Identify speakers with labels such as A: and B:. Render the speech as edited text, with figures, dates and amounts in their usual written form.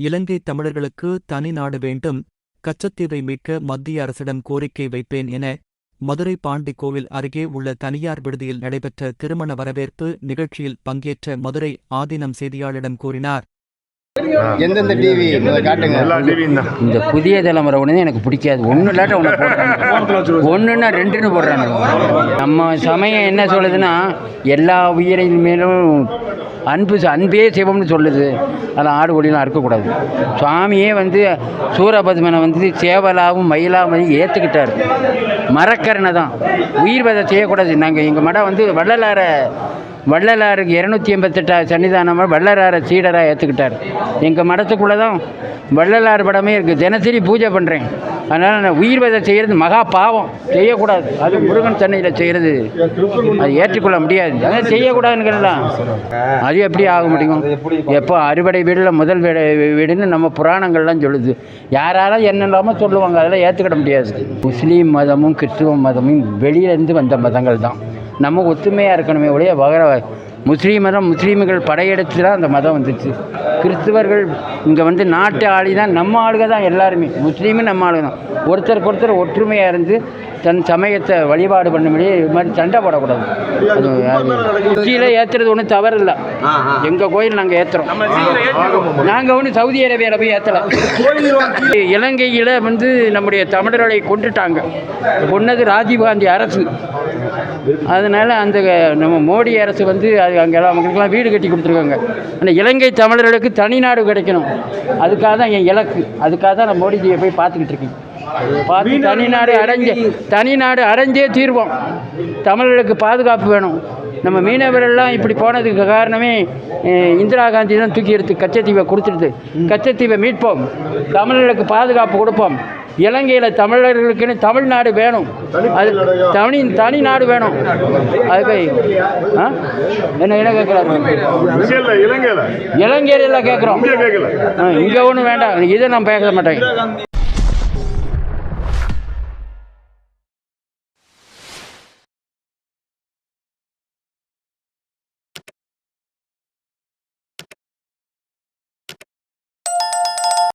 A: இலங்கை தமிழர்களுக்கு தனி நாடு வேண்டும், கச்சத்தீவை மீட்க மத்திய அரசிடம் கோரிக்கை வைப்பேன் என மதுரை பாண்டி கோவில் அருகே உள்ள தனியார் விடுதியில் நடைபெற்ற திருமண வரவேற்பு நிகழ்ச்சியில் பங்கேற்ற மதுரை ஆதீனம் செய்தியாளரிடம் கூறினார்.
B: எந்தெந்த டிவி காட்டுங்க?
C: இந்த புதிய தலைமுறை ஒன்று எனக்கு பிடிக்காது. ஒன்றும் இல்லாட்ட ஒன்று போடுறாங்க, ஒன்றுன்னா ரெண்டுன்னு போடுறாங்க. நம்ம சமயம் என்ன சொல்லுதுன்னா, எல்லா உயிரின் மேலும் அன்பே சிவம்னு சொல்லுது. அதில் ஆடு ஒளியெலாம் அறுக்கக்கூடாது. சுவாமியே சூரபத்மனை சேவலாகவும் மயிலாகவும் ஏற்றுக்கிட்டார். மரக்கரணை தான், உயிர் வதை செய்யக்கூடாது. நாங்கள் எங்கள் மடம் வள்ளலாருக்கு 288 சன்னிதானம் வள்ளலாரை சீடராக ஏற்றுக்கிட்டார். எங்கள் மடத்துக்குள்ளே தான் வள்ளலார் படமே இருக்குது. தினசரி பூஜை பண்ணுறேன். அதனால் நான் உயிர் வதை செய்கிறது மகா பாவம், செய்யக்கூடாது. அது முருகன் சன்னியில் செய்கிறது, அது ஏற்றுக்கொள்ள முடியாது. அதான் செய்யக்கூடாதுங்கிறலாம். அது எப்படி ஆக முடியும்? எப்போ அறுவடை வீடில் முதல் வீடுன்னு நம்ம புராணங்கள்லாம் சொல்லுது. யாராலும் என்னெல்லாமோ சொல்லுவாங்க, அதெல்லாம் ஏற்றுக்கிட முடியாது. முஸ்லீம் மதமும் கிறிஸ்துவ மதமும் வெளியிலேருந்து வந்த மதங்கள் தான். நம்ம ஒத்துமையாக இருக்கணுமே ஒழிய முஸ்லீம்கள் படையெடுத்து தான் அந்த மதம் வந்துச்சு. கிறிஸ்துவர்கள் இங்கே நாட்டு ஆளி தான், நம்ம ஆளுக தான் எல்லாருமே. முஸ்லீமும் நம்ம ஆளுக தான். ஒருத்தருக்கு ஒற்றுமையாக இருந்து தன் சமயத்தை வழிபாடு பண்ணும்படி இது மாதிரி சண்டை போடக்கூடாது. அது கீழே ஏற்றுறது ஒன்றும் தவறு இல்லை. எங்கள் கோயில் நாங்கள் ஏற்றுறோம். நாங்கள் ஒன்றும் சவுதி அரேபியாவில் போய் ஏற்றலாம். இலங்கையில் நம்முடைய தமிழர்களை கொண்டுட்டாங்க. கொன்னது ராஜீவ்காந்தி அரசு. அதனால் நம்ம மோடி அரசு அது அங்கெல்லாம் அவங்களுக்கெல்லாம் வீடு கட்டி கொடுத்துருக்காங்க. ஆனால் இலங்கை தமிழர்களுக்கு தனிநாடு கிடைக்கணும். அதுக்காக தான் என் இலக்கு. அதுக்காக தான் நான் மோடிஜியை போய் பார்த்துக்கிட்டு இருக்கேன். தனிநாடு அடைஞ்சே தீர்வோம். தமிழர்களுக்கு பாதுகாப்பு வேணும். நம்ம மீனவர்கள்லாம் இப்படி போனதுக்கு காரணமே இந்திரா காந்தி தான் தூக்கி எடுத்து கச்சத்தீவை கொடுத்துடுது. கச்சத்தீவை மீட்போம், தமிழர்களுக்கு பாதுகாப்பு கொடுப்போம். இலங்கையில் தமிழர்களுக்குன்னு தமிழ்நாடு வேணும். அது தனி நாடு வேணும். அதுக்கு என்ன கேட்குறாரு? இலங்கையில கேட்குறோம். இங்கே ஒன்றும் வேண்டாம். இதை நான் பேச மாட்டேன்.